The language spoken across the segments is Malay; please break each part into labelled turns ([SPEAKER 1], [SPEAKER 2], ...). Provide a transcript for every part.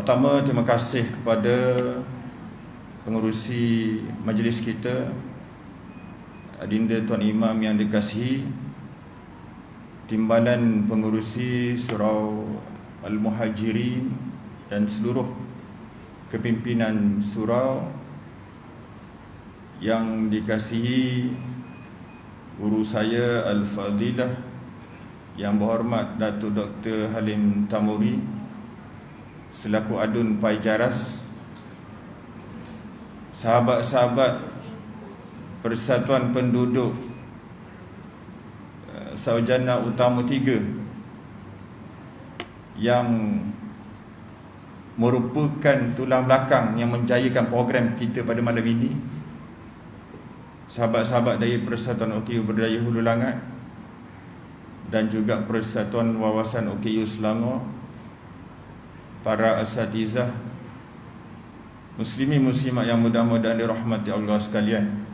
[SPEAKER 1] Pertama, terima kasih kepada pengerusi majlis kita, Adinda Tuan Imam yang dikasihi, timbalan pengerusi Surau Al-Muhajirin dan seluruh kepimpinan surau yang dikasihi guru saya Al-Fadilah yang berhormat Datuk Dr. Halim Tamuri selaku Adun Pai Jaras, sahabat-sahabat Persatuan Penduduk Sarjana Utama 3 yang merupakan tulang belakang yang menjayakan program kita pada malam ini, sahabat-sahabat dari Persatuan OKU Berdaya Hulu Langat dan juga Persatuan Wawasan OKU Selangor, para asatizah, muslimin muslimat yang mudah-mudahan dirahmati Allah sekalian.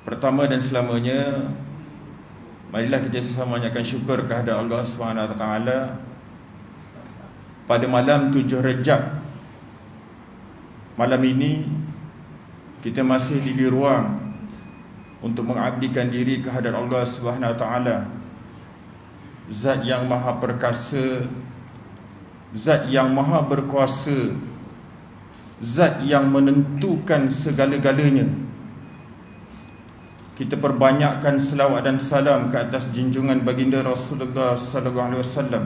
[SPEAKER 1] Pertama dan selamanya, marilah kita sesama menyanyikan syukur kehadrat Allah SWT pada malam 7 Rejab. Malam ini kita masih diberi ruang untuk mengabdikan diri kehadrat Allah SWT, Zat yang maha perkasa, Zat yang maha berkuasa, Zat yang menentukan segala-galanya. Kita perbanyakkan selawat dan salam ke atas junjungan baginda Rasulullah SAW,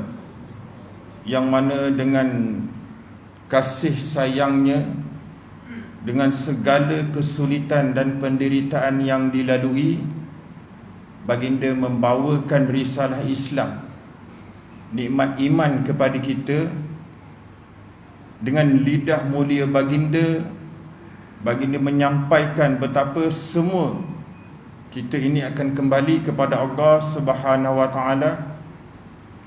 [SPEAKER 1] yang mana dengan kasih sayangnya, dengan segala kesulitan dan penderitaan yang dilalui, baginda membawakan risalah Islam, nikmat iman kepada kita. Dengan lidah mulia baginda menyampaikan betapa semua kita ini akan kembali kepada Allah Subhanahu Wa Taala,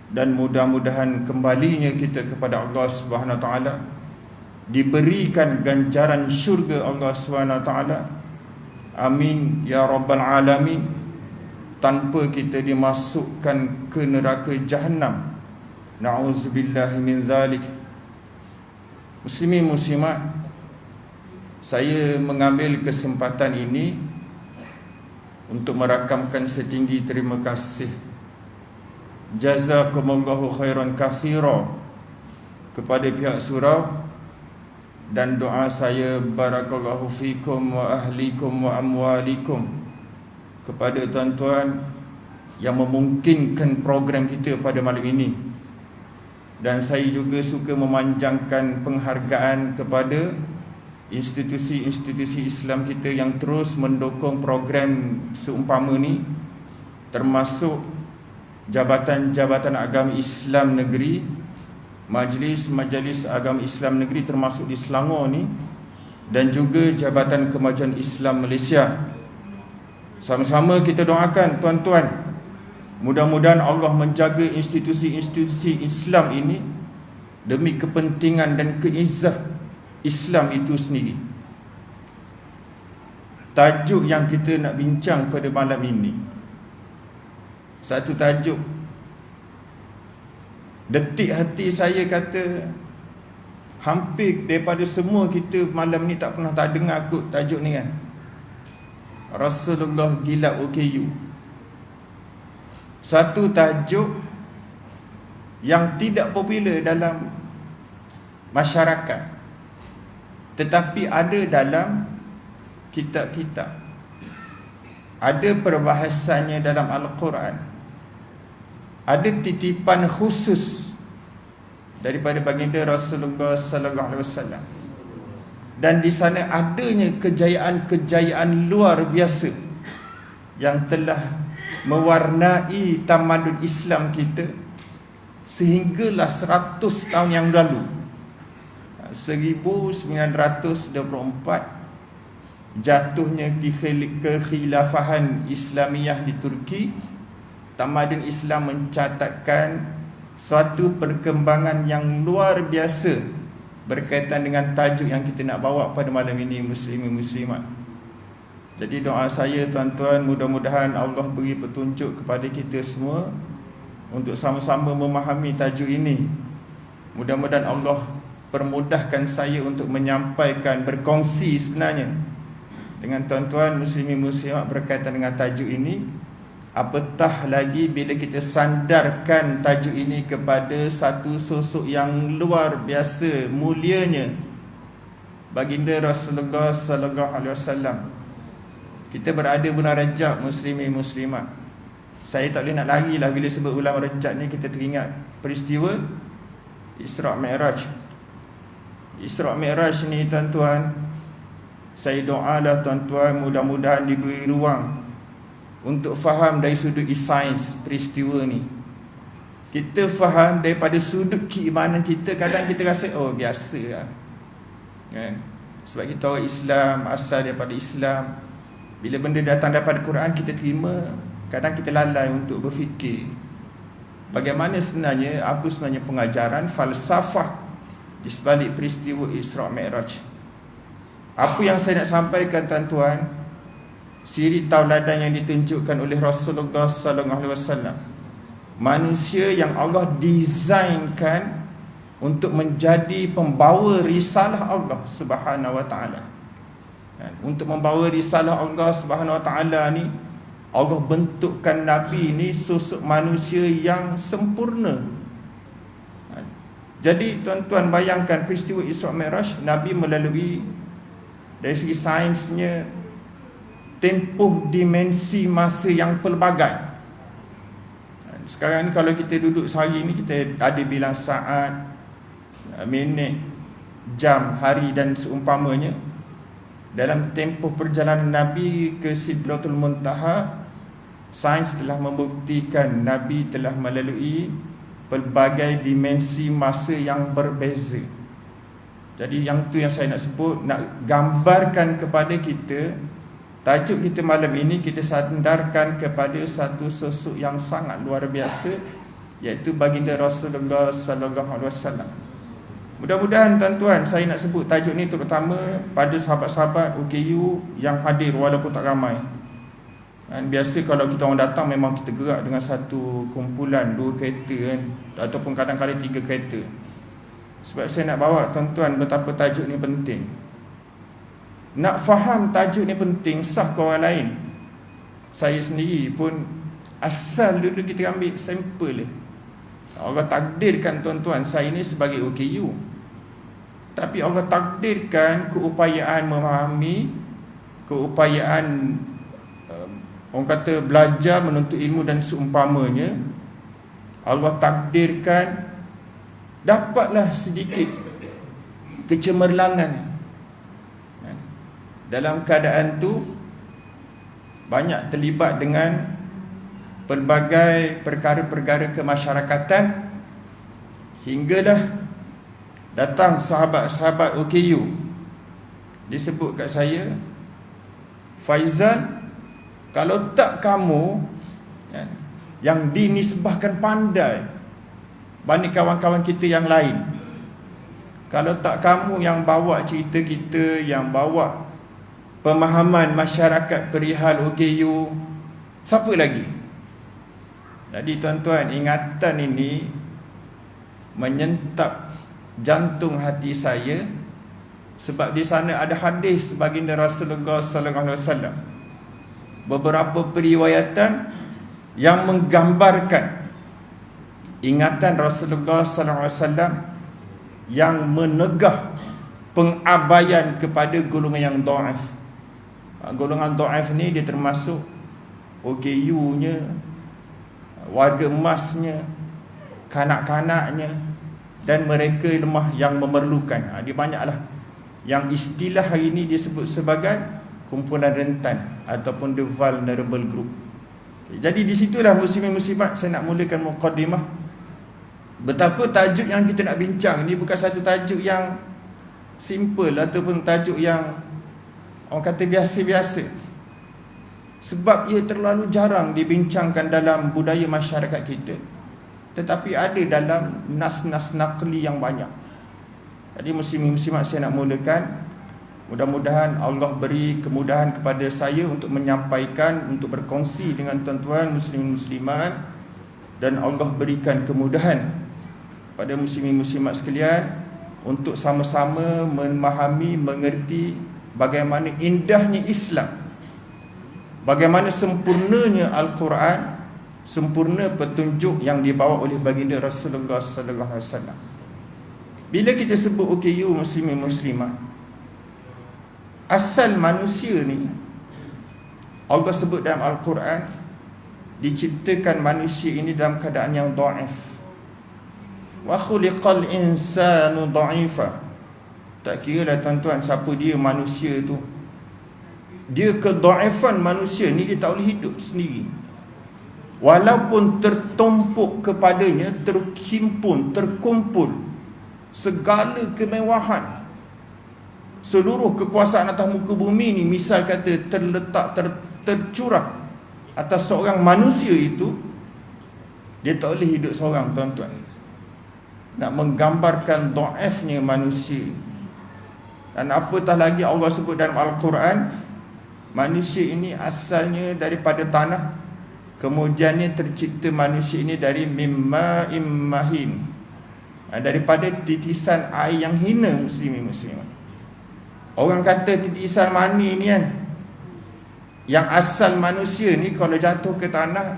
[SPEAKER 1] dan mudah-mudahan kembalinya kita kepada Allah Subhanahu Wa Taala diberikan ganjaran syurga Allah Subhanahu Wa Taala. Amin ya rabbal alamin. Tanpa kita dimasukkan ke neraka Jahannam. Na'udzubillahi min zalik. Muslimin muslimat, saya mengambil kesempatan ini untuk merakamkan setinggi terima kasih, jazakumullahu khairan katsira, kepada pihak surau, dan doa saya barakallahu fikum wa ahlikum wa amwalikum kepada tuan-tuan yang memungkinkan program kita pada malam ini. Dan saya juga suka memanjangkan penghargaan kepada institusi-institusi Islam kita yang terus mendukung program seumpama ni, termasuk Jabatan-Jabatan Agama Islam Negeri, Majlis-Majlis Agama Islam Negeri termasuk di Selangor ni, dan juga Jabatan Kemajuan Islam Malaysia. Sama-sama kita doakan tuan-tuan, mudah-mudahan Allah menjaga institusi-institusi Islam ini demi kepentingan dan keizzah Islam itu sendiri. Tajuk yang kita nak bincang pada malam ini, satu tajuk detik hati saya kata hampir daripada semua kita malam ni tak pernah tak dengar kot tajuk ni kan. Rasulullah gila OKU. Satu tajuk yang tidak popular dalam masyarakat, tetapi ada dalam kitab-kitab, ada perbahasannya dalam Al-Quran, ada titipan khusus daripada baginda Rasulullah sallallahu alaihi wasallam, dan di sana adanya kejayaan-kejayaan luar biasa yang telah mewarnai tamadun Islam kita sehinggalah 100 tahun yang lalu, 1924, jatuhnya kekhilafahan Islamiyah di Turki. Tamadun Islam mencatatkan suatu perkembangan yang luar biasa berkaitan dengan tajuk yang kita nak bawa pada malam ini, muslimin muslimat. Jadi doa saya tuan-tuan, mudah-mudahan Allah beri petunjuk kepada kita semua untuk sama-sama memahami tajuk ini. Mudah-mudahan Allah permudahkan saya untuk menyampaikan, berkongsi sebenarnya dengan tuan-tuan muslimin muslimat berkaitan dengan tajuk ini. Apatah lagi bila kita sandarkan tajuk ini kepada satu sosok yang luar biasa mulianya, baginda Rasulullah sallallahu alaihi wasallam. Kita berada bulan Rajab, muslimin muslimat. Saya tak boleh nak lari lah bila sebut bulan Rajab ni, kita teringat peristiwa Isra' Mi'raj. Isra' Mi'raj ni tuan-tuan, saya doalah tuan-tuan mudah-mudahan diberi ruang untuk faham dari sudut sains peristiwa ni. Kita faham daripada sudut keimanan kita, kadang kita rasa oh biasa lah, kan? Sebab kita orang Islam, asal daripada Islam. Bila benda datang daripada Quran kita terima, kadang kita lalai untuk berfikir bagaimana sebenarnya, apa sebenarnya pengajaran falsafah di sebalik peristiwa Isra' Mi'raj. Apa yang saya nak sampaikan tuan-tuan, siri tauladan yang ditunjukkan oleh Rasulullah sallallahu alaihi wasallam, manusia yang Allah desainkan untuk menjadi pembawa risalah Allah Subhanahu wa taala. Untuk membawa risalah Allah Subhanahu wa taala ni, Allah bentukkan Nabi ni sosok manusia yang sempurna. Jadi tuan-tuan bayangkan peristiwa Isra' Mi'raj, Nabi melalui dari segi sainsnya tempoh dimensi masa yang pelbagai. Sekarang ni kalau kita duduk sehari ni, kita ada bilang saat, minit, jam, hari dan seumpamanya. Dalam tempoh perjalanan Nabi ke Sidratul Muntaha, sains telah membuktikan Nabi telah melalui pelbagai dimensi masa yang berbeza. Jadi yang tu yang saya nak sebut, nak gambarkan kepada kita, tajuk kita malam ini kita sandarkan kepada satu sosok yang sangat luar biasa, iaitu baginda Rasulullah sallallahu alaihi wasallam. Mudah-mudahan tuan-tuan, saya nak sebut tajuk ni terutama pada sahabat-sahabat OKU yang hadir walaupun tak ramai. Dan biasa kalau kita orang datang memang kita gerak dengan satu kumpulan 2 kereta kan, ataupun kadang-kadang 3 kereta. Sebab saya nak bawa tuan-tuan betapa tajuk ni penting. Nak faham tajuk ni penting, sah ke orang lain. Saya sendiri pun asal dulu kita ambil sampel je. Allah takdirkan tuan-tuan saya ni sebagai OKU, tapi Allah takdirkan keupayaan memahami, keupayaan orang kata belajar, menuntut ilmu dan seumpamanya. Allah takdirkan dapatlah sedikit kecemerlangan. Dalam keadaan tu banyak terlibat dengan pelbagai perkara-perkara kemasyarakatan, hinggalah datang sahabat-sahabat OKU. Disebut kat saya, Faizal, kalau tak kamu yang dinisbahkan pandai banding kawan-kawan kita yang lain, kalau tak kamu yang bawa cerita kita, yang bawa pemahaman masyarakat perihal OKU, siapa lagi? Jadi tuan-tuan, ingatan ini menyentap jantung hati saya, sebab di sana ada hadis baginda Rasulullah sallallahu alaihi wasallam, beberapa periwayatan yang menggambarkan ingatan Rasulullah sallallahu alaihi wasallam yang menegah pengabaian kepada golongan yang dhaif. Golongan dhaif ni dia termasuk OKU-nya, warga emasnya, kanak-kanaknya, dan mereka lemah yang memerlukan. Dia banyaklah yang istilah hari ini disebut sebagai kumpulan rentan ataupun the vulnerable group. Jadi di situlah muslimin muslimat saya nak mulakan mukadimah. Betapa tajuk yang kita nak bincang ni bukan satu tajuk yang simple ataupun tajuk yang orang kata biasa-biasa. Sebab ia terlalu jarang dibincangkan dalam budaya masyarakat kita, tetapi ada dalam nas-nas naqli yang banyak. Jadi muslimin muslimat saya nak mulakan. Mudah-mudahan Allah beri kemudahan kepada saya untuk menyampaikan, untuk berkongsi dengan tuan-tuan muslimin muslimat, dan Allah berikan kemudahan pada muslimin-muslimat sekalian, untuk sama-sama memahami, mengerti bagaimana indahnya Islam, bagaimana sempurnanya Al-Quran, sempurna petunjuk yang dibawa oleh baginda Rasulullah sallallahu alaihi wasallam. Bila kita sebut OKU muslimin muslimat, asal manusia ni Allah sebut dalam Al-Quran, diciptakan manusia ini dalam keadaan yang dhaif. Wa khuliqal insanu dha'ifa. Tak kira lah tuan-tuan siapa dia manusia tu, dia kedhaifan manusia ni, dia tak boleh hidup sendiri. Walaupun tertumpuk kepadanya, terhimpun, terkumpul segala kemewahan, seluruh kekuasaan atas muka bumi ni, misal kata terletak, tercurah atas seorang manusia itu, dia tak boleh hidup seorang, tuan-tuan. Nak menggambarkan dhaifnya manusia. Dan apatah lagi Allah sebut dalam Al-Quran, manusia ini asalnya daripada tanah, kemudiannya tercipta manusia ini dari mimma'im mahin, daripada titisan air yang hina. Muslimin muslimat, orang kata titisan mani ni kan, yang asal manusia ni kalau jatuh ke tanah,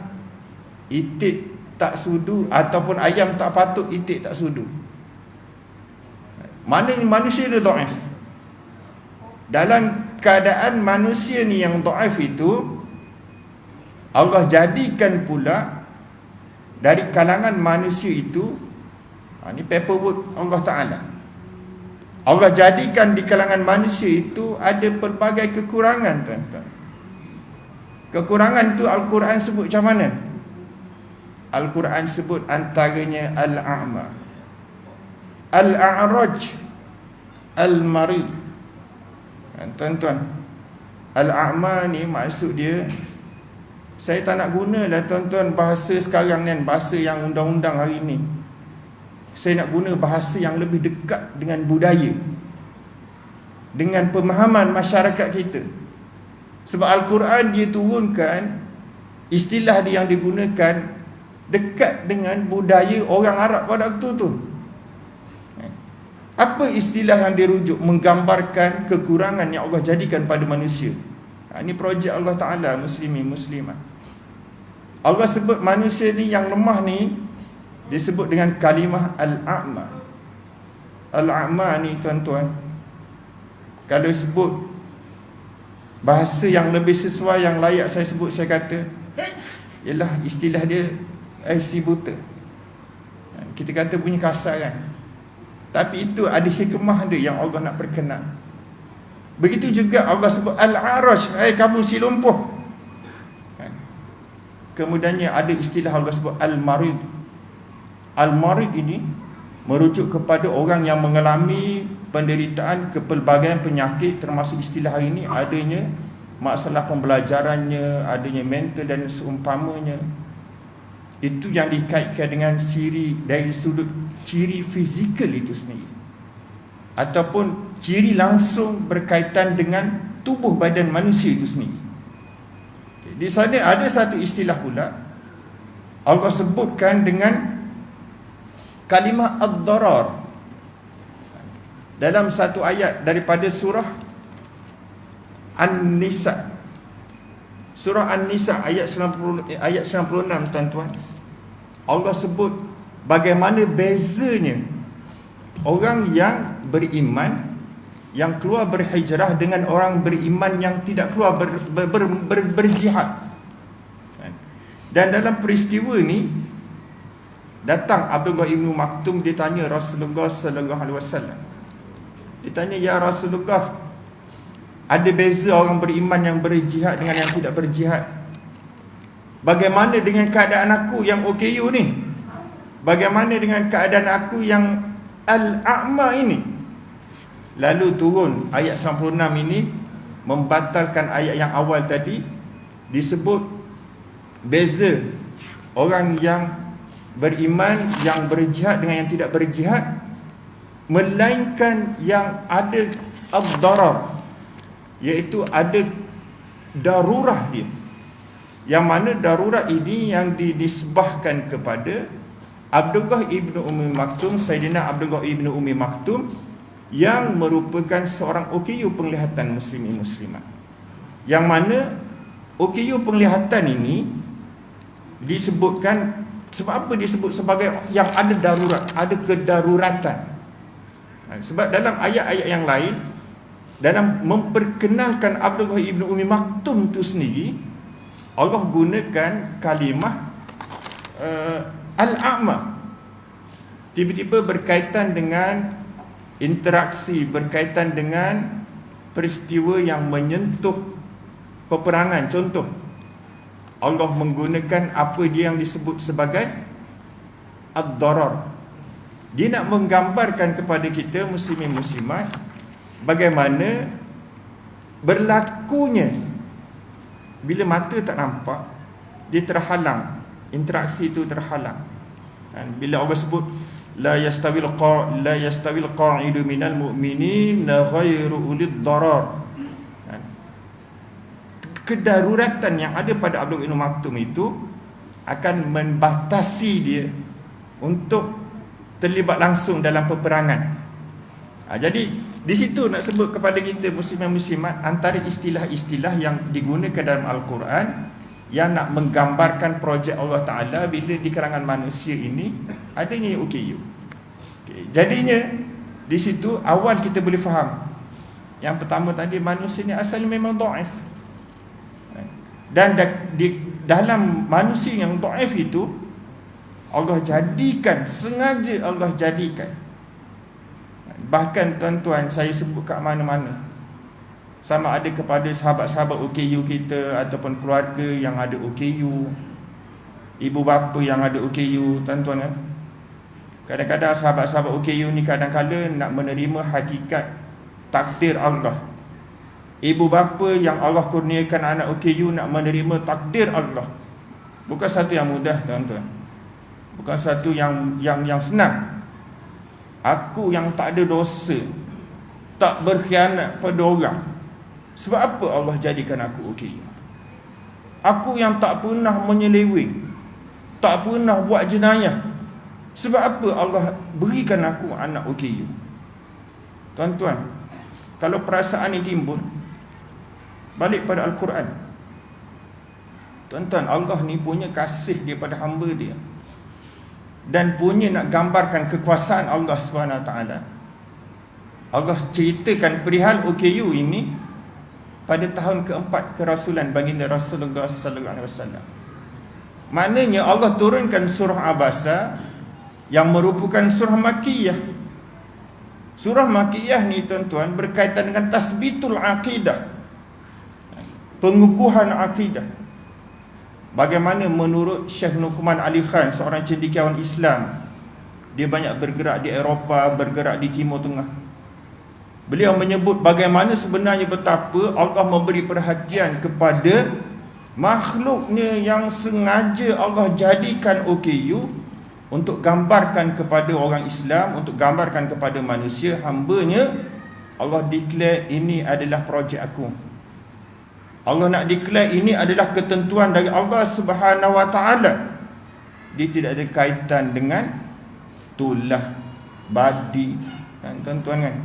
[SPEAKER 1] itik tak sudu, ataupun ayam tak patut, itik tak sudu. Mana manusia dia dhaif. Dalam keadaan manusia ni yang dhaif itu, Allah jadikan pula dari kalangan manusia itu, ni paperwork Allah Ta'ala, Allah jadikan di kalangan manusia itu ada pelbagai kekurangan, tuan-tuan. Kekurangan itu Al-Quran sebut macam mana? Al-Quran sebut antaranya Al-A'ma, Al-A'raj, Al-Marid. Tuan-tuan, Al-A'ma ni maksud dia, saya tak nak gunalah tuan-tuan bahasa sekarang ni, bahasa yang undang-undang hari ni. Saya nak guna bahasa yang lebih dekat dengan budaya, dengan pemahaman masyarakat kita. Sebab Al-Quran dia turunkan, istilah dia yang digunakan dekat dengan budaya orang Arab pada waktu tu. Apa istilah yang dirujuk menggambarkan kekurangan yang Allah jadikan pada manusia? Ini projek Allah Ta'ala, muslimin muslimat. Allah sebut manusia ni yang lemah ni disebut dengan kalimah Al-A'ma. Al-A'ma ni tuan-tuan, kalau sebut bahasa yang lebih sesuai, yang layak saya sebut, saya kata ialah istilah dia si buta. Kita kata bunyi kasar kan, tapi itu ada hikmah dia yang Allah nak perkenal. Begitu juga Allah sebut Al-Araj, kamu si lumpuh. Kemudiannya ada istilah Allah sebut Al-Marid. Al-Marid ini merujuk kepada orang yang mengalami penderitaan kepelbagaian penyakit, termasuk istilah hari ini adanya masalah pembelajarannya, adanya mental dan seumpamanya. Itu yang dikaitkan dengan dari sudut ciri fizikal itu sendiri, ataupun ciri langsung berkaitan dengan tubuh badan manusia itu sendiri. Di sana ada satu istilah pula Allah sebutkan dengan kalimah ad-darar dalam satu ayat daripada surah An-Nisa. Surah An-Nisa ayat 96, tuan-tuan. Allah sebut bagaimana bezanya orang yang beriman, yang keluar berhijrah, dengan orang beriman yang tidak keluar berjihad. Dan dalam peristiwa ni datang Abdullah ibn Maktum, dia tanya Rasulullah sallallahu alaihi wasallam. Dia tanya, ya Rasulullah, ada beza orang beriman yang berjihad dengan yang tidak berjihad. Bagaimana dengan keadaan aku yang OKU ni? Bagaimana dengan keadaan aku yang Al-A'ma ini? Lalu turun ayat 96 ini membatalkan ayat yang awal tadi. Disebut beza orang yang beriman, yang berjihad dengan yang tidak berjihad, melainkan yang ada ad-darar, iaitu ada darurah dia. Yang mana darurat ini yang dinisbahkan kepada Abdullah ibnu Ummi Maktum, Sayyidina Abdullah ibnu Ummi Maktum, yang merupakan seorang OKU penglihatan muslimin muslimat. Yang mana OKU penglihatan ini disebutkan, sebab apa disebut sebagai yang ada darurat, ada kedaruratan? Sebab dalam ayat-ayat yang lain, dalam memperkenalkan Abdullah ibnu Ummi Maktum itu sendiri, Allah gunakan kalimah al-a'ma. Tiba-tiba berkaitan dengan interaksi, berkaitan dengan peristiwa yang menyentuh peperangan. Contoh, Allah menggunakan apa dia yang disebut sebagai ad-darar. Dia nak menggambarkan kepada kita muslimin muslimat bagaimana berlakunya bila mata tak nampak, dia terhalang, interaksi itu terhalang. Dan bila Allah sebut la yastawil qa'idu minal mu'minin ghairu ulid darar, kedaruratan yang ada pada Abdullah bin Maktum itu akan membatasi dia untuk terlibat langsung dalam peperangan. Jadi di situ nak sebut kepada kita muslimin muslimat, antara istilah-istilah yang digunakan dalam Al-Quran yang nak menggambarkan projek Allah Ta'ala bila di kalangan manusia ini adanya OKU. Jadinya di situ awal kita boleh faham. Yang pertama tadi, manusia ni asalnya memang dhaif. Dan di dalam manusia yang dhaif itu, Allah jadikan, sengaja Allah jadikan. Bahkan tuan-tuan, saya sebut kat mana-mana, sama ada kepada sahabat-sahabat OKU kita ataupun keluarga yang ada OKU, ibu bapa yang ada OKU, tuan-tuan kan, kadang-kadang sahabat-sahabat OKU ni kadang-kadang nak menerima hakikat takdir Allah. Ibu bapa yang Allah kurniakan anak OKU nak menerima takdir Allah, bukan satu yang mudah, tuan-tuan. Bukan satu yang senang. Aku yang tak ada dosa, tak berkhianat pada orang, sebab apa Allah jadikan aku OKU? Aku yang tak pernah menyeleweng, tak pernah buat jenayah, sebab apa Allah berikan aku anak OKU? Tuan-tuan, kalau perasaan ini timbul, balik pada Al-Quran. Tuan-tuan, Allah ni punya kasih dia pada hamba dia, dan punya nak gambarkan kekuasaan Allah SWT. Allah ceritakan perihal OKU ini pada tahun keempat kerasulan baginda Rasulullah SAW. Maknanya Allah turunkan surah Abasa yang merupakan surah Makkiyah. Surah Makkiyah ni tuan-tuan berkaitan dengan tasbitul akidah, pengukuhan akidah. Bagaimana menurut Syekh Nuqman Ali Khan, seorang cendekiawan Islam, dia banyak bergerak di Eropah, bergerak di Timur Tengah. Beliau menyebut bagaimana sebenarnya betapa Allah memberi perhatian kepada makhluknya yang sengaja Allah jadikan OKU untuk gambarkan kepada orang Islam, untuk gambarkan kepada manusia, hambanya. Allah declare ini adalah projek aku. Allah nak declare ini adalah ketentuan dari Allah Subhanahu Wa Taala. Dia tidak ada kaitan dengan tulah badi, tuan-tuan kan.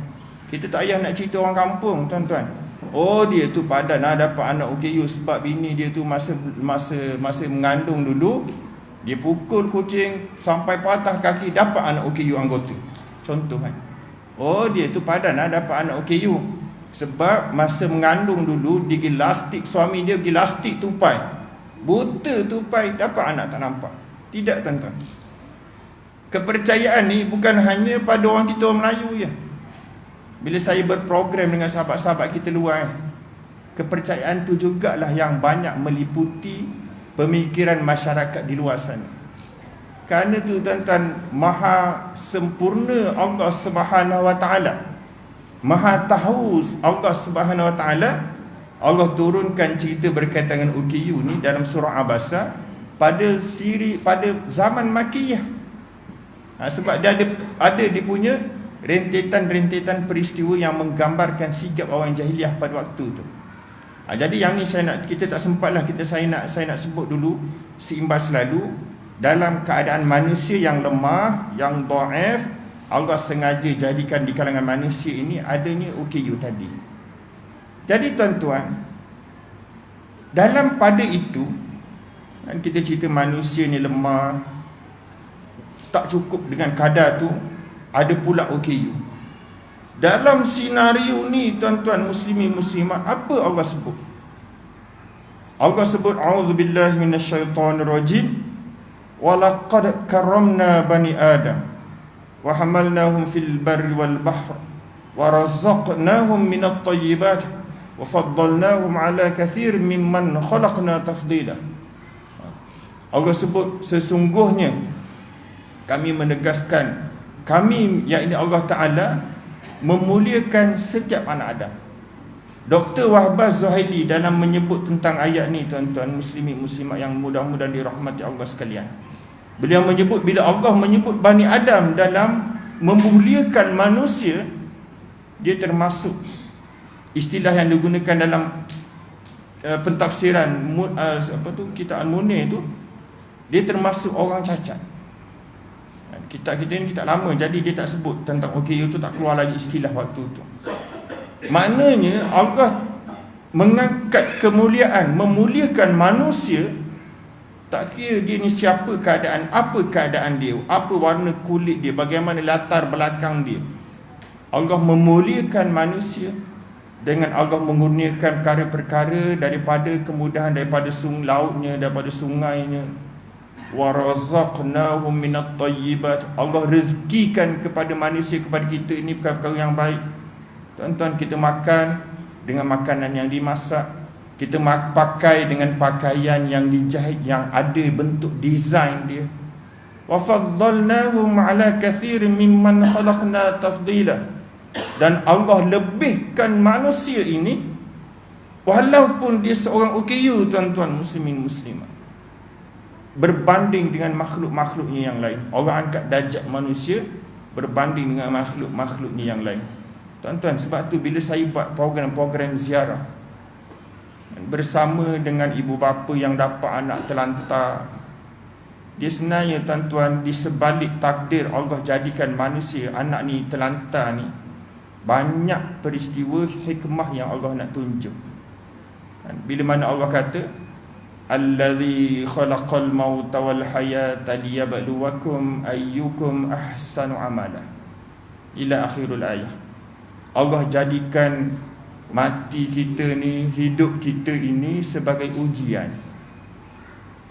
[SPEAKER 1] Kita tak payah nak cerita orang kampung, tuan-tuan. Oh, dia tu padan dapat anak OKU sebab bini dia tu masa mengandung dulu, dia pukul kucing sampai patah kaki, dapat anak OKU anggota. Contoh kan. Oh, dia tu padan dapat anak OKU sebab masa mengandung dulu dia pergi lastik, suami dia pergi lastik tupai, buta tupai, dapat anak tak nampak. Tidak, tuan-tuan. Kepercayaan ni bukan hanya pada orang kita orang Melayu je. Bila saya berprogram dengan sahabat-sahabat kita luar, kepercayaan tu jugalah yang banyak meliputi pemikiran masyarakat di luar sana. Kerana tu tuan-tuan, maha sempurna Allah Subhanahu Wa Taala, maha tahu Allah Subhanahu Wa Taala. Allah turunkan cerita berkaitan dengan OKU ni dalam surah Abasa pada zaman Makkiyah. Sebab dia ada dia punya rentetan-rentetan peristiwa yang menggambarkan sikap orang jahiliah pada waktu tu. Jadi yang ni kita tak sempatlah saya nak sebut dulu seimbas lalu. dalam keadaan manusia yang lemah, yang dhaif, Allah sengaja jadikan di kalangan manusia ini adanya OKU tadi. Jadi tuan-tuan, dalam pada itu, kan kita cerita manusia ni lemah, tak cukup dengan kadar tu, ada pula OKU. Dalam senario ni tuan-tuan muslimin muslimat, apa Allah sebut? Allah sebut a'udzubillahi minasyaitonirrajim, walaqad karramna bani adam wa hamalnahum fil barri wal bahr wa razaqnahum minat thayyibat wa faddalnahum ala katsir mimman khalaqna tafdila. Allah sebut sesungguhnya kami menegaskan, kami yakni Allah Ta'ala memuliakan setiap anak Adam. Dr. Wahbah Zuhaili dalam menyebut tentang ayat ni tuan-tuan muslimin muslimat yang mudah-mudahan dirahmati Allah sekalian, beliau menyebut bila Allah menyebut Bani Adam dalam memuliakan manusia, dia termasuk istilah yang digunakan dalam pentafsiran kitab Al-Munir tu, dia termasuk orang cacat. Kita ni kitab lama, jadi dia tak sebut tentang OKU tu, tak keluar lagi istilah waktu tu. Maknanya Allah mengangkat kemuliaan, memuliakan manusia, tak kira dia ni siapa keadaan, apa keadaan dia, apa warna kulit dia, bagaimana latar belakang dia. Allah memuliakan manusia dengan Allah mengurniakan perkara-perkara daripada kemudahan, daripada lautnya, daripada sungainya. Wa razaqnahum minat thayyibat, Allah rezekikan kepada manusia, kepada kita ini perkara-perkara yang baik. Tuan-tuan, kita makan dengan makanan yang dimasak, kita pakai dengan pakaian yang dijahit, yang ada bentuk design dia. Wa faddalnahum ala katsirin mimman khalaqna tafdila, dan Allah lebihkan manusia ini walaupun dia seorang OKU tuan-tuan muslimin muslimat, berbanding dengan makhluk-makhluknya yang lain. Allah angkat darjat manusia berbanding dengan makhluk-makhluknya yang lain. Tuan-tuan, sebab tu bila saya buat program-program ziarah bersama dengan ibu bapa yang dapat anak terlantar, dia sebenarnya tuan-tuan, di sebalik takdir Allah jadikan manusia anak ni terlantar ni, banyak peristiwa hikmah yang Allah nak tunjuk. Bila mana Allah kata allazi khalaqal mauta wal hayata liyabluwakum ayyukum ahsanu amala ila akhirul ayat. Allah jadikan mati kita ni, hidup kita ini sebagai ujian.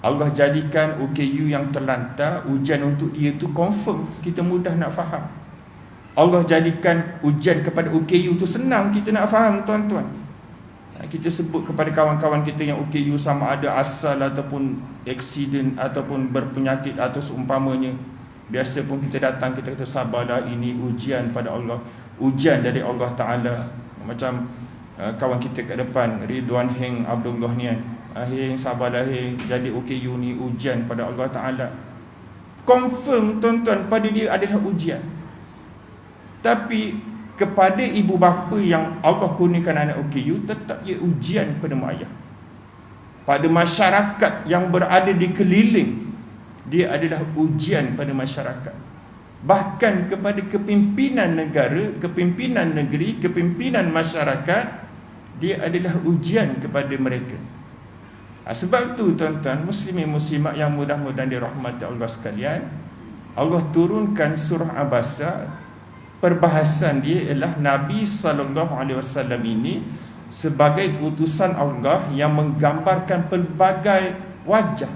[SPEAKER 1] Allah jadikan OKU yang terlantar ujian untuk dia tu confirm, kita mudah nak faham. Allah jadikan ujian kepada OKU tu senang kita nak faham tuan-tuan. Kita sebut kepada kawan-kawan kita yang OKU sama ada asal ataupun accident ataupun berpenyakit atau seumpamanya, biasa pun kita datang, kita kata sabarlah, ini ujian pada Allah, ujian dari Allah Ta'ala. Macam kawan kita kat depan, Ridwan Heng Abdullah ni, Heng sabarlah Heng, jadi OKU ni ujian pada Allah Ta'ala. Confirm tuan-tuan, pada dia adalah ujian. Tapi kepada ibu bapa yang Allah kurniakan anak OKU, tetap ia ujian pada mak ayah. Pada masyarakat yang berada di keliling, dia adalah ujian pada masyarakat. Bahkan kepada kepimpinan negara, kepimpinan negeri, kepimpinan masyarakat, dia adalah ujian kepada mereka. Sebab tu tuan-tuan muslimin muslimat yang mudah-mudahan dirahmati Allah sekalian, Allah turunkan surah Abasa. Perbahasan dia ialah Nabi SAW ini sebagai utusan Allah yang menggambarkan pelbagai wajah.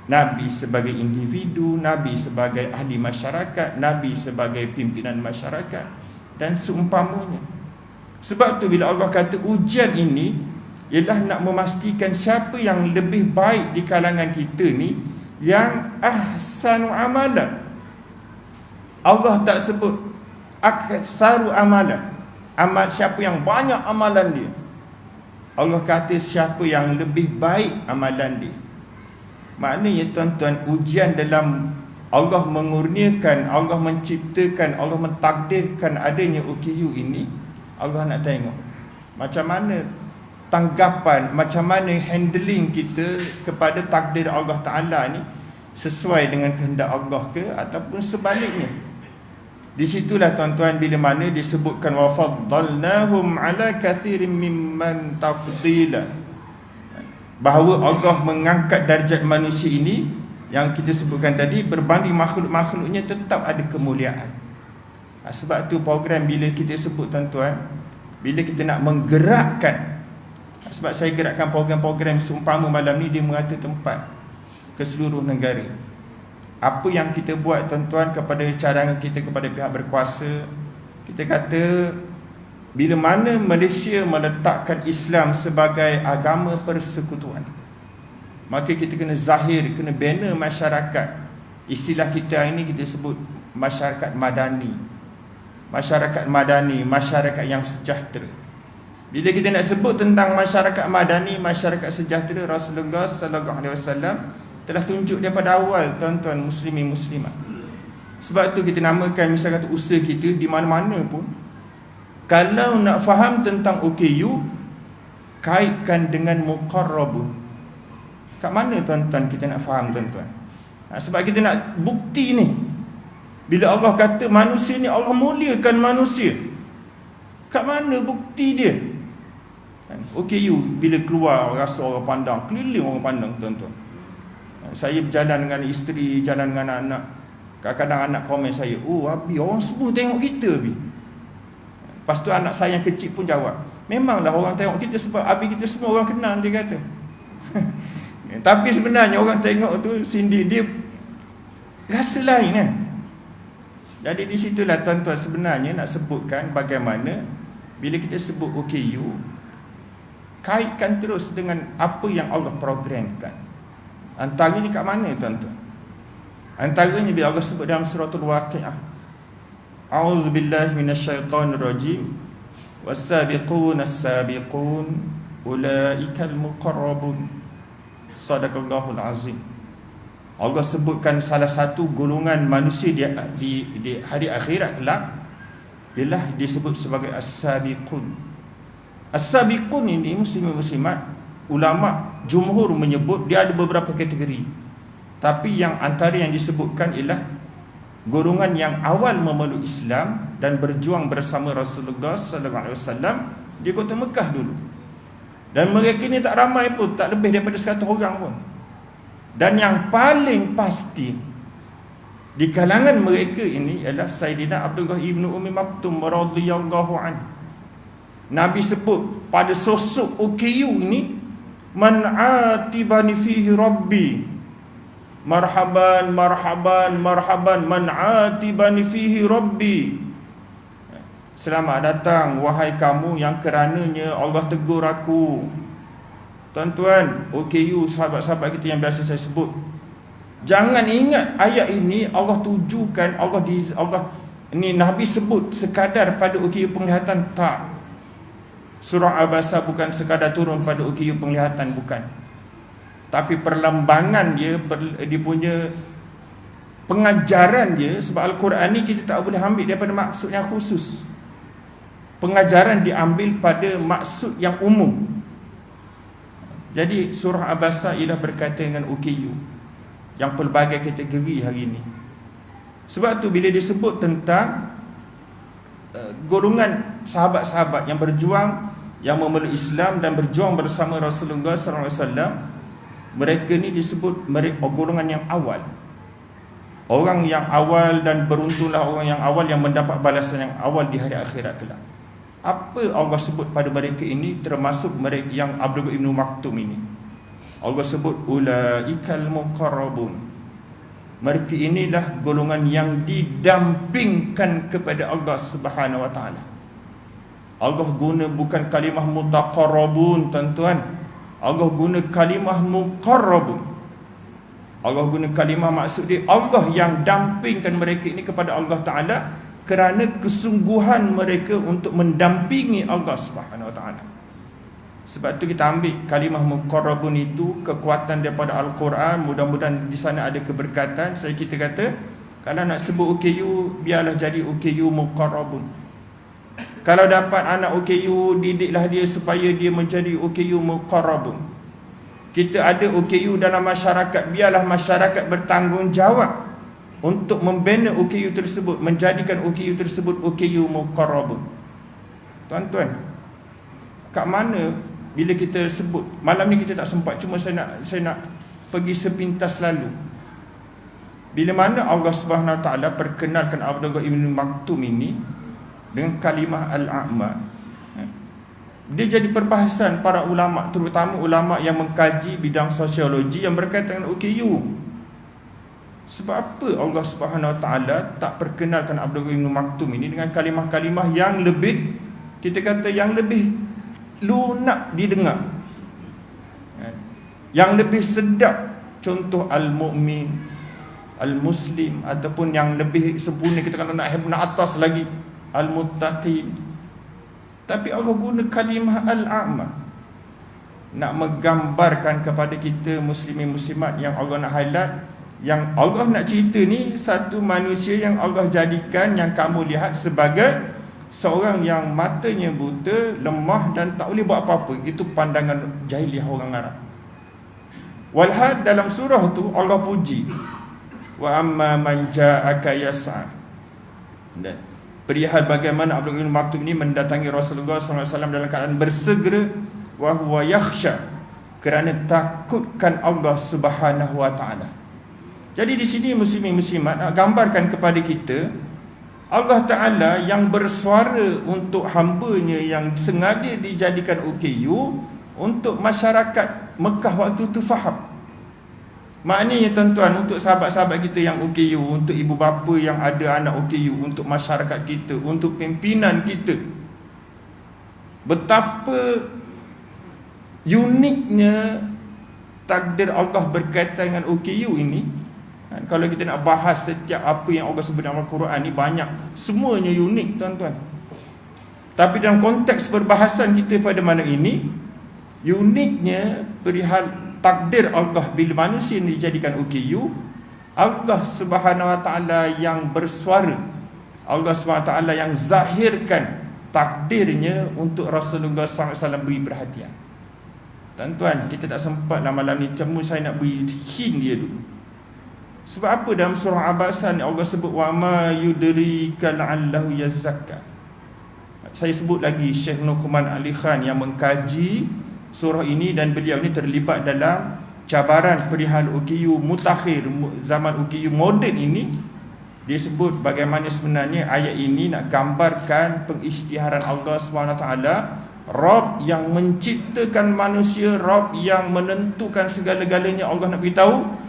[SPEAKER 1] Nabi sebagai individu, Nabi sebagai ahli masyarakat, Nabi sebagai pimpinan masyarakat dan seumpamanya. Sebab tu bila Allah kata ujian ini ialah nak memastikan siapa yang lebih baik di kalangan kita ni, yang ahsanu amala. Allah tak sebut aksaru amala, amal siapa yang banyak amalan dia. Allah kata siapa yang lebih baik amalan dia. Maknanya tuan-tuan, ujian dalam Allah mengurniakan, Allah menciptakan, Allah mentakdirkan adanya OKU ini, Allah nak tengok macam mana tanggapan, macam mana handling kita kepada takdir Allah Ta'ala ni. sesuai dengan kehendak Allah ke, ataupun sebaliknya. Di situlah tuan-tuan, bila mana disebutkan wa faddalnahum ala kathirin mimman tafdila, bahawa Allah mengangkat darjat manusia ini yang kita sebutkan tadi berbanding makhluk-makhluknya tetap ada kemuliaan. Sebab tu program bila kita sebut tuan-tuan, bila kita nak menggerakkan, sebab saya gerakkan program-program seumpama malam ni, dia merata tempat ke seluruh negara. Apa yang kita buat tuan-tuan kepada cadangan kita kepada pihak berkuasa, kita kata bila mana Malaysia meletakkan Islam sebagai agama persekutuan, maka kita kena zahir, kena bina masyarakat. Istilah kita ini kita sebut masyarakat madani. Masyarakat madani, masyarakat yang sejahtera. Bila kita nak sebut tentang masyarakat madani, masyarakat sejahtera, Rasulullah sallallahu alaihi wasallam telah tunjuk daripada awal tuan-tuan muslimin muslimat. Sebab tu kita namakan, misal kata usaha kita di mana-mana pun, kalau nak faham tentang OKU, kaitkan dengan muqarrabun. Kat mana tuan-tuan kita nak faham tuan-tuan? Sebab kita nak bukti ni. Bila Allah kata manusia ni, Allah muliakan manusia, kat mana bukti dia? OKU bila keluar, rasa orang pandang, keliling orang pandang tuan-tuan. Saya berjalan dengan isteri, jalan dengan anak, kadang-kadang anak komen saya, "Oh Abi, orang semua tengok kita Abi." Lepas tu anak saya yang kecil pun jawab, "Memanglah orang tengok kita sebab Abi kita semua orang kenal," dia kata. Tapi sebenarnya orang tengok tu sindir, dia rasa lain kan. Jadi di situlah tuan-tuan sebenarnya nak sebutkan bagaimana bila kita sebut OKU, kaitkan terus dengan apa yang Allah programkan. Antaranya kat mana tuan-tuan? Antaranya bila Allah sebut dalam suratul Waqiah, A'udzubillahi minasyaitonir rajim, was-sabiquna as-sabiqun ulaikal muqarrabun. Sadaqallahul azim. Allah sebutkan salah satu golongan manusia di hari akhirat kelak ialah disebut sebagai as-sabiqun. As-sabiqun ini muslimin muslimat, ulama jumhur menyebut dia ada beberapa kategori. Tapi yang antara yang disebutkan ialah golongan yang awal memeluk Islam dan berjuang bersama Rasulullah sallallahu alaihi wasallam di kota Mekah dulu. Dan mereka ni tak ramai pun, tak lebih daripada 100 orang pun. Dan yang paling pasti di kalangan mereka ini ialah Sayyidina Abdullah ibnu Ummi Maktum radhiyallahu anhu. Nabi sebut pada sosok OKU ini, man atibani fihi rabbi, marhaban marhaban marhaban, man atibani fihi rabbi. Selamat datang wahai kamu yang kerananya Allah tegur aku. Tuan-tuan, OKU, sahabat-sahabat kita yang biasa saya sebut, jangan ingat ayat ini Allah tujukan, Allah ini Nabi sebut sekadar pada OKU penglihatan, tak. Surah Abasa bukan sekadar turun pada OKU penglihatan, bukan. Tapi perlembangan dia punya pengajaran dia, sebab Al-Quran ni kita tak boleh ambil daripada maksud yang khusus. Pengajaran diambil pada maksud yang umum. Jadi surah Abasa ialah berkaitan dengan OKU yang pelbagai kategori hari ini. Sebab tu bila disebut tentang golongan sahabat-sahabat yang berjuang, yang memeluk Islam dan berjuang bersama Rasulullah SAW, mereka ni disebut golongan yang awal. Orang yang awal, dan beruntunglah orang yang awal yang mendapat balasan yang awal di hari akhirat kelak. Apa Allah sebut pada mereka ini, termasuk mereka yang Abdullah ibnu Maktum ini? Allah sebut ulaikal muqarrabun. Mereka inilah golongan yang didampingkan kepada Allah Subhanahu wa taala. Allah guna bukan kalimah mutaqarrabun tuan-tuan. Allah guna kalimah muqarrabun. Allah guna kalimah, maksud dia Allah yang dampingkan mereka ini kepada Allah Ta'ala kerana kesungguhan mereka untuk mendampingi Allah Subhanahu Wa Ta'ala. Sebab tu kita ambil kalimah muqarrabun itu kekuatan daripada Al-Quran. Mudah-mudahan di sana ada keberkatan. Kita kata kalau nak sebut OKU, biarlah jadi OKU muqarrabun. Kalau dapat anak OKU, didiklah dia supaya dia menjadi OKU muqarrabun. kita ada OKU dalam masyarakat, biarlah masyarakat bertanggungjawab untuk membina OKU tersebut, menjadikan OKU tersebut OKU muqarrabun. Tuan-tuan, kat mana bila kita sebut, malam ni kita tak sempat, cuma saya nak pergi sepintas lalu. Bila mana Allah Subhanahu Wa Taala perkenalkan Abdullah Ibn Maktum ini dengan kalimah al-a'ma, dia jadi perbahasan para ulama, terutama ulama yang mengkaji bidang sosiologi yang berkaitan dengan OKU. Sebab apa Allah Subhanahu Wa Taala tak perkenalkan Abdullah Ibn Maktum ini dengan kalimah-kalimah yang lebih, kita kata yang lebih lunak didengar, yang lebih sedap? Contoh al-mu'min, al-muslim, ataupun yang lebih sempurna, kita kalau nak atas lagi, al-muttaqin. Tapi Allah guna kalimah al-a'ma, nak menggambarkan kepada kita muslimin muslimat yang Allah nak highlight, yang Allah nak cerita ni satu manusia yang Allah jadikan, yang kamu lihat sebagai seorang yang matanya buta, lemah dan tak boleh buat apa-apa. Itu pandangan jahiliah orang Arab. Walhad dalam surah tu Allah puji, wa amma man ja'aka yas'a. Dan perihal bagaimana Abdullah bin Maktum ini mendatangi Rasulullah SAW dalam keadaan bersegera, wa huwa yakhsha, kerana takutkan Allah Subhanahu Wa Taala. Jadi di sini muslimin muslimat nak gambarkan kepada kita Allah Ta'ala yang bersuara untuk hamba-Nya yang sengaja dijadikan OKU untuk masyarakat Mekah waktu itu faham. Maknanya tuan-tuan, untuk sahabat-sahabat kita yang OKU, untuk ibu bapa yang ada anak OKU, untuk masyarakat kita, untuk pimpinan kita, betapa uniknya takdir Allah berkaitan dengan OKU ini. Kalau kita nak bahas setiap apa yang Allah sebut dalam Al-Quran ni, banyak, semuanya unik tuan-tuan. Tapi dalam konteks perbahasan kita pada malam ini, uniknya perihal takdir Allah bila manusia ini dijadikan OKU, Allah Subhanahu Wa Taala yang bersuara, Allah Subhanahu Wa Taala yang zahirkan takdirnya untuk Rasulullah SAW beri perhatian. Tuan-tuan, kita tak sempat lah malam ni, cuma saya nak beri hint dia dulu. Sebab apa dalam surah Abasan Allah sebut wa ma yudrika la'allahu yazakka. Saya sebut lagi Syekh Nuqman Ali Khan yang mengkaji surah ini, dan beliau ni terlibat dalam cabaran perihal OKU mutakhir, zaman OKU moden ini. Dia sebut bagaimana sebenarnya ayat ini nak gambarkan pengisytiharan Allah SWT, Rabb yang menciptakan manusia, Rabb yang menentukan segala-galanya. Allah nak beritahu,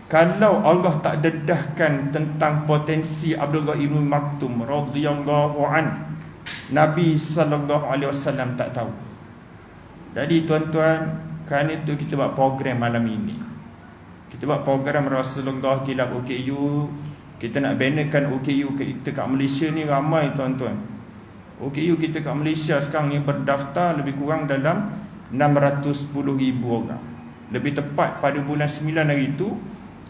[SPEAKER 1] kalau Allah tak dedahkan tentang potensi Abdullah Ibn Maktum radhiyallahu an, Nabi SAW tak tahu. Jadi tuan-tuan, kerana itu kita buat program malam ini. Kita buat program Rasulullah Kilab OKU. Kita nak binakan OKU kita kat Malaysia ni ramai tuan-tuan. OKU kita kat Malaysia sekarang ni berdaftar lebih kurang dalam 610,000 orang. Lebih tepat pada bulan 9 hari itu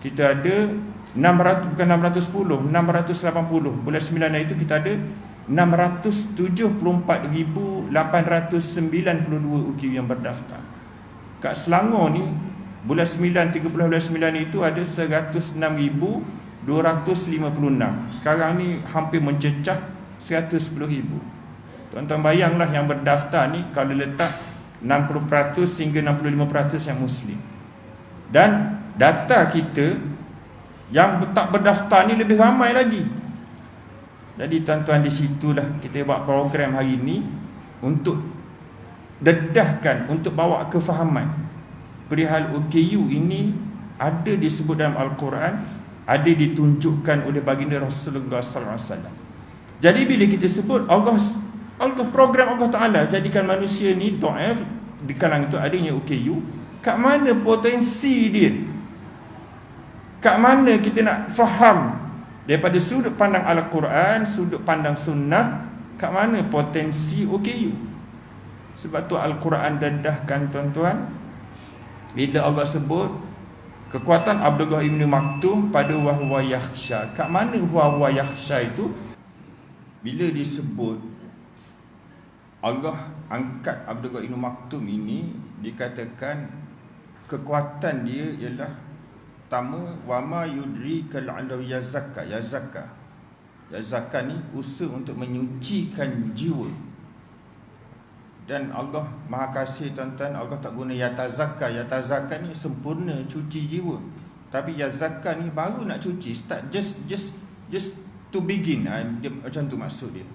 [SPEAKER 1] kita ada 600, bukan 610, 680. Bulan 9 hari itu kita ada 674,892 OKU yang berdaftar. Kat Selangor ni bulan 9, 30 bulan 9 itu ada 106,256. Sekarang ni hampir mencecah 110,000. Tuan-tuan bayanglah yang berdaftar ni kalau letak 60% hingga 65% yang Muslim. Dan data kita yang tak berdaftar ni lebih ramai lagi. Jadi tuan-tuan, di situlah kita buat program hari ini untuk dedahkan, untuk bawa kefahaman perihal OKU ini ada disebut dalam Al-Quran, ada ditunjukkan oleh baginda Rasulullah SAW. Jadi bila kita sebut Allah program Allah Ta'ala jadikan manusia ni dhaif, di kalangan itu adanya OKU, kat mana potensi dia? Kat mana kita nak faham daripada sudut pandang Al-Quran, sudut pandang sunnah, kat mana potensi OKU? Sebab tu Al-Quran dedahkan tuan-tuan, bila Allah sebut kekuatan Abdullah Ibn Maktum pada wahwa yakhsha. Kat mana wahwa yakhsha itu? Bila disebut Allah angkat Abdullah Ibn Maktum ini, dikatakan kekuatan dia ialah pertama, wama yudrika la'allahu yazakka. Yazakka ni usaha untuk menyucikan jiwa. Dan Allah Maha Kasih tuan-tuan, Allah tak guna yatazakka. Yatazakka ni sempurna cuci jiwa. Tapi yazakka ni baru nak cuci, start just to begin. Dia, macam tu maksud dia.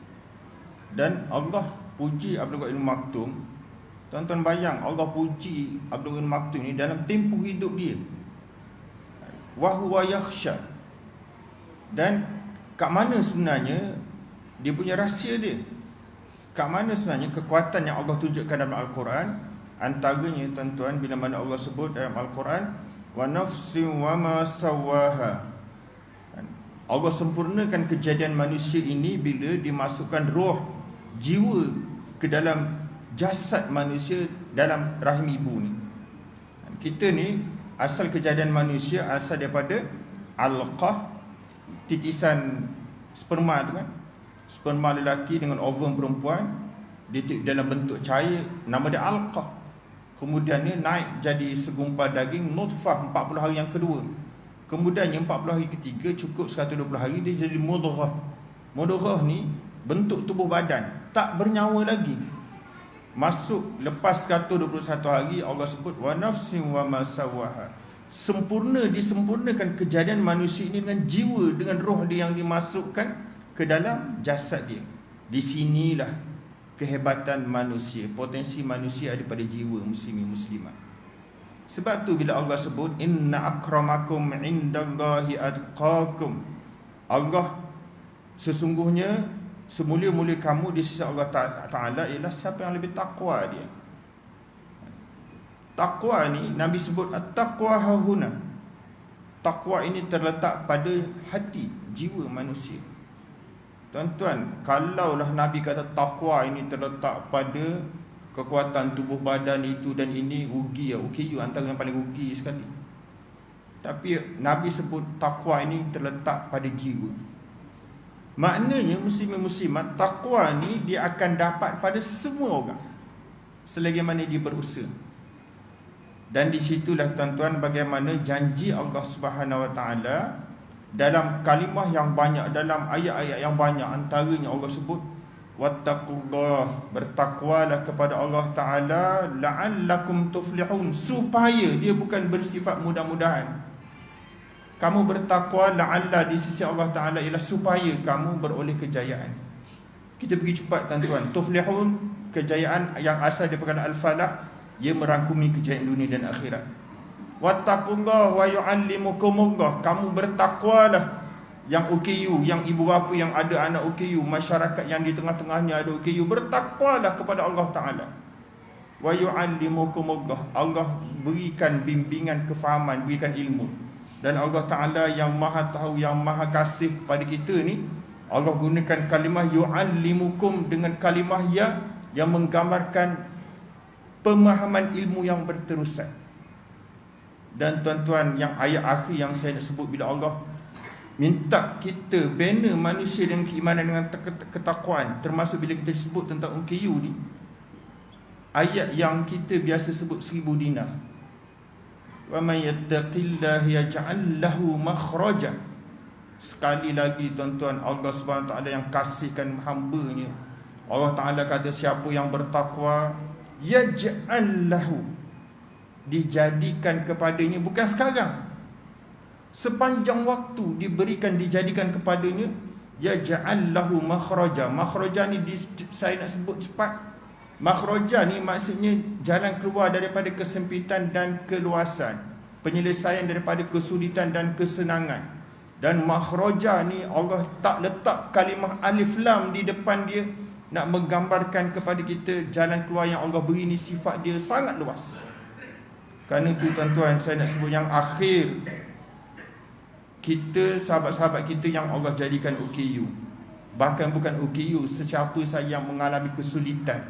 [SPEAKER 1] Dan Allah puji Abdul Qadir Maktum. Tuan-tuan bayang, Allah puji Abdul Qadir Maktum ni dalam tempoh hidup dia. Wa huwa yakhsha. Dan kat mana sebenarnya dia punya rahsia dia? Kat mana sebenarnya kekuatan yang Allah tunjukkan dalam Al-Quran? Antaranya tuan-tuan, bila mana Allah sebut dalam Al-Quran, wa nafsin wa ma sawaha. Allah sempurnakan kejadian manusia ini bila dimasukkan roh, jiwa ke dalam jasad manusia dalam rahim ibu ni. Kita ni asal kejadian manusia asal daripada alqah, titisan sperma tu kan. Sperma lelaki dengan ovum perempuan dalam bentuk cair, nama dia alqah. Kemudian dia naik jadi segumpal daging, nutfah 40 hari yang kedua. Kemudian yang 40 hari ketiga, cukup 120 hari dia jadi mudghah. Mudghah ni bentuk tubuh badan, tak bernyawa lagi. Masuk lepas 121 hari, Allah sebut wa nafsin wa ma sawaha. Disempurnakan kejadian manusia ini dengan jiwa, dengan roh dia yang dimasukkan ke dalam jasad dia. Di sinilah kehebatan manusia, potensi manusia ada pada jiwa muslimin muslimat. Sebab tu bila Allah sebut inna akramakum indallahi atqakum, Allah sesungguhnya semulia-mulia kamu di sisi Allah Ta'ala ialah siapa yang lebih takwa dia. Takwa ni Nabi sebut at-taqwa hahuna. Takwa ini terletak pada hati, jiwa manusia. Tuan-tuan, kalaulah Nabi kata takwa ini terletak pada kekuatan tubuh badan itu dan ini, rugi ya, OKU antara yang paling rugi sekali. Tapi Nabi sebut takwa ini terletak pada jiwa. Maknanya muslimin muslimat, takwa ni dia akan dapat pada semua orang selagi mana dia berusaha. Dan di situlah tuan-tuan bagaimana janji Allah Subhanahu Wa Taala dalam kalimah yang banyak, dalam ayat-ayat yang banyak. Antaranya Allah sebut wattaqullah, bertakwalah kepada Allah Ta'ala, la'allakum tuflihun, supaya dia bukan bersifat mudah-mudahan. Kamu bertakwa la'alla di sisi Allah Ta'ala ialah supaya kamu beroleh kejayaan. Kita pergi cepat tuan-tuan. Tuflihun, kejayaan yang asal daripada al-falah, ia merangkumi kejayaan dunia dan akhirat. Wattaqullah wa yu'allimukumullah, kamu bertakwalah. Yang OKU, yang ibu bapa yang ada anak OKU, masyarakat yang di tengah-tengahnya ada OKU, bertakwalah kepada Allah Ta'ala. Wa yu'allimukumullah, Allah berikan bimbingan, kefahaman, berikan ilmu. Dan Allah Ta'ala yang maha tahu, yang maha kasih pada kita ni, Allah gunakan kalimah yu'allimukum dengan kalimah yang menggambarkan pemahaman ilmu yang berterusan. Dan tuan-tuan, yang ayat akhir yang saya nak sebut, bila Allah minta kita bina manusia dengan keimanan, dengan ketakwaan, termasuk bila kita sebut tentang OKU ni, ayat yang kita biasa sebut 1000 dinar. Wa may yattaqillaha yaj'al lahu makhraja. Sekali lagi tuan-tuan, Allah Subhanahu Wa Taala yang kasihkan hamba-Nya. Allah Taala kata siapa yang bertakwa, yaj'al lahu, dijadikan kepadanya, bukan sekarang, sepanjang waktu dijadikan kepadanya, yaj'al lahu makhraja. Makhraja ni saya nak sebut cepat. Makhraja ni maksudnya jalan keluar daripada kesempitan dan keluasan, penyelesaian daripada kesulitan dan kesenangan. Dan makhraja ni Allah tak letak kalimah alif lam di depan dia, nak menggambarkan kepada kita jalan keluar yang Allah beri ni sifat dia sangat luas. Kerana itu tuan-tuan, saya nak sebut yang akhir, kita, sahabat-sahabat kita yang Allah jadikan OKU, bahkan bukan OKU, sesiapa saja yang mengalami kesulitan,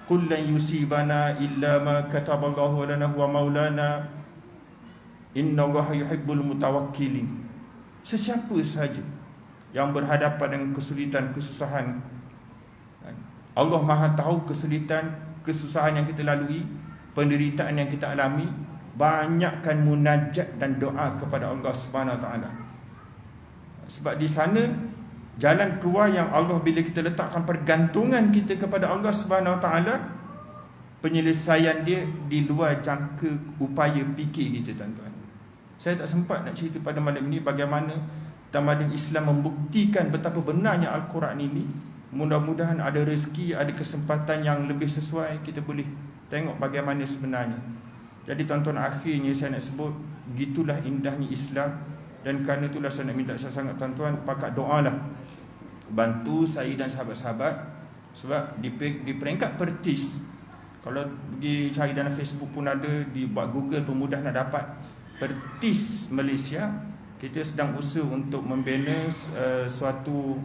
[SPEAKER 1] qul lan yusibana illa ma kataballahu lana wa maulana innallaha yuhibbul mutawakkilin. Sesiapa sahaja yang berhadapan dengan kesulitan, kesusahan, Allah Maha tahu kesulitan, kesusahan yang kita lalui, penderitaan yang kita alami, banyakkan munajat dan doa kepada Allah Subhanahu Wa Taala. Sebab di sana jalan keluar yang Allah, bila kita letakkan pergantungan kita kepada Allah Subhanahu Wa Taala, penyelesaian dia di luar jangka upaya fikir kita, tuan-tuan. Saya tak sempat nak cerita pada malam ini bagaimana tamadun Islam membuktikan betapa benarnya Al-Quran ini. Mudah-mudahan ada rezeki, ada kesempatan yang lebih sesuai, kita boleh tengok bagaimana sebenarnya. Jadi tuan-tuan, akhirnya saya nak sebut, gitulah indahnya Islam. Dan kerana itulah saya nak minta sangat tuan-tuan, pakat doalah, bantu saya dan sahabat-sahabat. Sebab di peringkat pertis, kalau pergi cari dalam Facebook pun ada, dibuat Google pun mudah nak dapat, Pertis Malaysia. Kita sedang usaha untuk membina suatu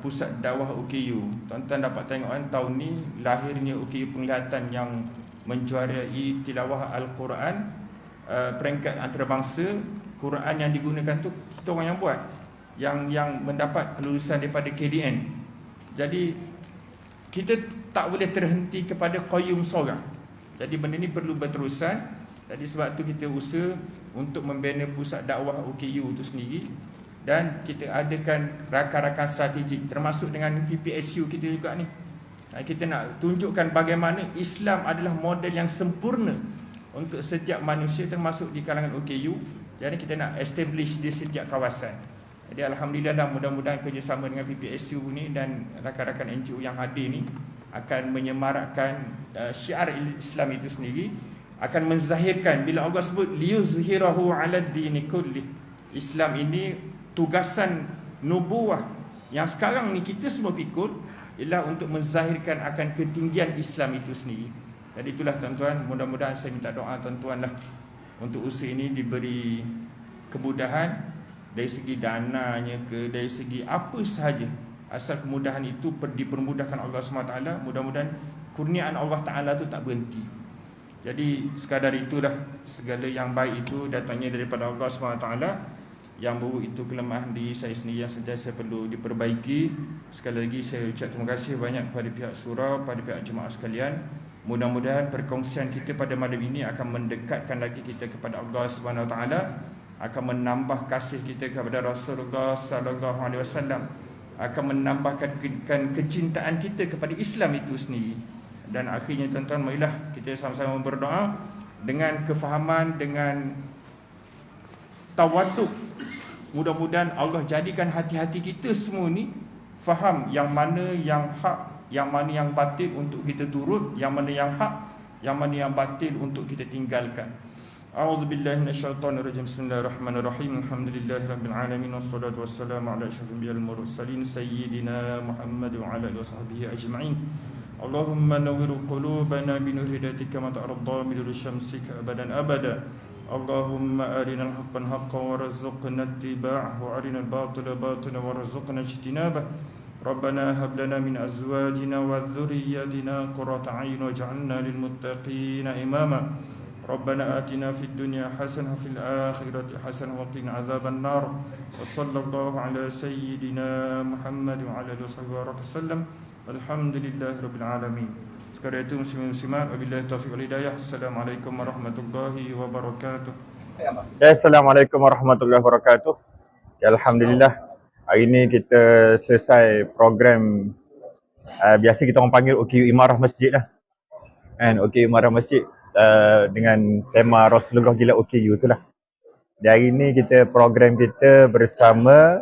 [SPEAKER 1] pusat dakwah OKU. Tuan-tuan dapat tengok kan, tahun ni lahirnya OKU Penglihatan yang menjuarai tilawah Al-Quran peringkat antarabangsa. Quran yang digunakan tu kita orang yang buat, yang mendapat kelulusan daripada KDN. Jadi kita tak boleh terhenti kepada qayyum seorang. Jadi benda ni perlu berterusan. Jadi sebab tu kita usaha untuk membina pusat dakwah OKU itu sendiri. Dan kita adakan rakan-rakan strategik, termasuk dengan PPSU kita juga ni. Kita nak tunjukkan bagaimana Islam adalah model yang sempurna untuk setiap manusia, termasuk di kalangan OKU. Jadi kita nak establish di setiap kawasan. Jadi alhamdulillah lah, mudah-mudahan kerjasama dengan PPSU ni dan rakan-rakan NGO yang hadir ni akan menyemarakkan syiar Islam itu sendiri, akan menzahirkan. Bila Allah sebut liyuzhirahu 'ala ad-dini kulli, Islam ini tugasan nubuah yang sekarang ni kita semua pikul ialah untuk menzahirkan akan ketinggian Islam itu sendiri. Jadi itulah tuan-tuan, mudah-mudahan saya minta doa tuan-tuan lah untuk usaha ini diberi kemudahan dari segi dananya ke, dari segi apa sahaja, asal kemudahan itu dipermudahkan Allah SWT. Mudah-mudahan kurniaan Allah Ta'ala tu tak berhenti. Jadi sekadar itulah, segala yang baik itu datangnya daripada Allah SWT. Yang buruk itu kelemahan diri saya sendiri yang sentiasa perlu diperbaiki. Sekali lagi saya ucap terima kasih banyak kepada pihak surau, pada pihak jemaah sekalian. Mudah-mudahan perkongsian kita pada malam ini akan mendekatkan lagi kita kepada Allah Subhanahu Wa Taala, akan menambah kasih kita kepada Rasulullah sallallahu alaihi wasallam, akan menambahkan kecintaan kita kepada Islam itu sendiri. Dan akhirnya tuan-tuan, marilah kita sama-sama berdoa dengan kefahaman, dengan tawaduk. Mudah-mudahan Allah jadikan hati-hati kita semua ni faham yang mana yang hak, yang mana yang batil untuk kita turut, yang mana yang hak, yang mana yang batil untuk kita tinggalkan. A'udzubillahi minasyaitonirrajim. Bismillahirrahmanirrahim. Alhamdulillahirabbil alamin wassalatu wassalamu ala asyrafil mursalin sayyidina Muhammad wa ala alihi washabbihi ajma'in. Allahumma nawwir qulubana bi nur hidayatika ma ta'arda min syamsika abadan abada. Allahumma arinal haqqan haqqan warzuqna ittiba'ahu wa arinal batila batilan warzuqna ijtinabah. Rabbana hab lana min azwajina wa dhurriyyatina qurrata a'yun waj'alna lil muttaqina imama. Rabbana atina fid dunya hasanah wa fil akhirati hasanah wa qina adzabannar. Wa sallallahu ala sayyidina Muhammad wa ala alihi wasallam. Alhamdulillahirabbil alamin. Sekadar itu muslimin muslimat, wabillahi taufiq wal hidayah. Assalamualaikum warahmatullahi wabarakatuh.
[SPEAKER 2] Assalamualaikum warahmatullahi wabarakatuh. Alhamdulillah, hari ini kita selesai program biasa kita orang panggil OKU Imarah Masjid lah. Kan, OKU Imarah Masjid dengan tema Rasulullah Gila OKU itulah. Di hari ini kita program kita bersama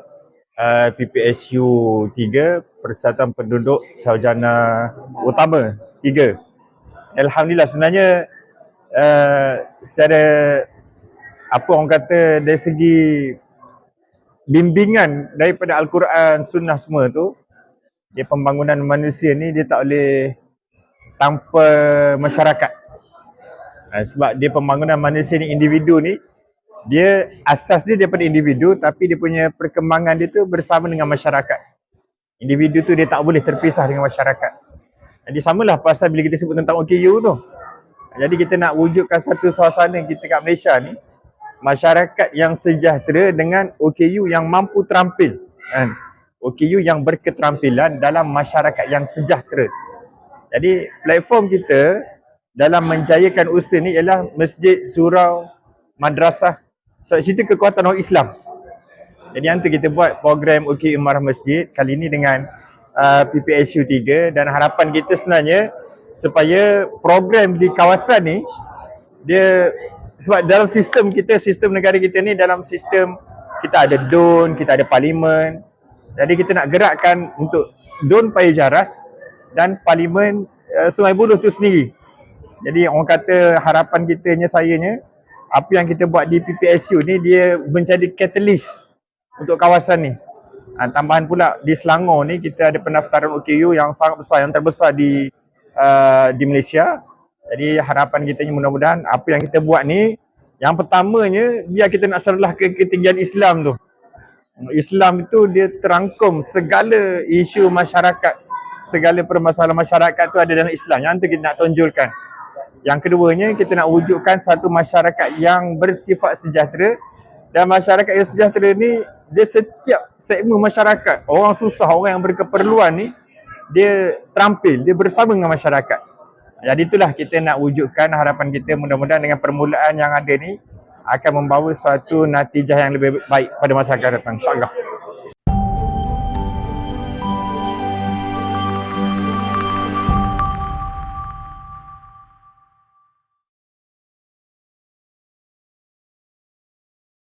[SPEAKER 2] PPSU 3, Persatuan Penduduk Sarjana Utama 3. Alhamdulillah, sebenarnya secara apa orang kata, dari segi bimbingan daripada Al-Quran, Sunnah semua tu, dia pembangunan manusia ni dia tak boleh tanpa masyarakat. Sebab dia pembangunan manusia ni, individu ni, dia asas dia daripada individu, tapi dia punya perkembangan dia tu bersama dengan masyarakat. Individu tu dia tak boleh terpisah dengan masyarakat. Jadi samalah pasal bila kita sebut tentang OKU tu. Jadi kita nak wujudkan satu suasana kita kat Malaysia ni, masyarakat yang sejahtera dengan OKU yang mampu terampil, kan? OKU yang berketerampilan dalam masyarakat yang sejahtera. Jadi platform kita dalam menjayakan usaha ni ialah masjid, surau, madrasah. So situ kekuatan orang Islam. Jadi yang tu kita buat program OKU Imarah Masjid kali ni dengan PPSU 3, dan harapan kita sebenarnya supaya program di kawasan ni dia, sebab dalam sistem kita, sistem negara kita ni, dalam sistem kita ada DUN, kita ada parlimen. Jadi kita nak gerakkan untuk DUN Paya Jaras dan parlimen Sungai Buloh tu sendiri. Jadi orang kata harapan kitanya, sayanya, apa yang kita buat di PPSU ni dia menjadi catalyst untuk kawasan ni. Tambahan pula di Selangor ni kita ada pendaftaran OKU yang sangat besar, yang terbesar di Malaysia. Jadi harapan kita ni mudah-mudahan apa yang kita buat ni, yang pertamanya biar kita nak serlah ke ketinggian Islam tu. Islam itu dia terangkum segala isu masyarakat, segala permasalahan masyarakat tu ada dalam Islam. Yang tu kita nak tonjolkan. Yang keduanya, kita nak wujudkan satu masyarakat yang bersifat sejahtera, dan masyarakat yang sejahtera ni dia setiap segmen masyarakat, orang susah, orang yang berkeperluan ni dia terampil, dia bersama dengan masyarakat. Jadi itulah kita nak wujudkan. Harapan kita mudah-mudahan dengan permulaan yang ada ni akan membawa suatu natijah yang lebih baik pada masa akan datang, insya-Allah.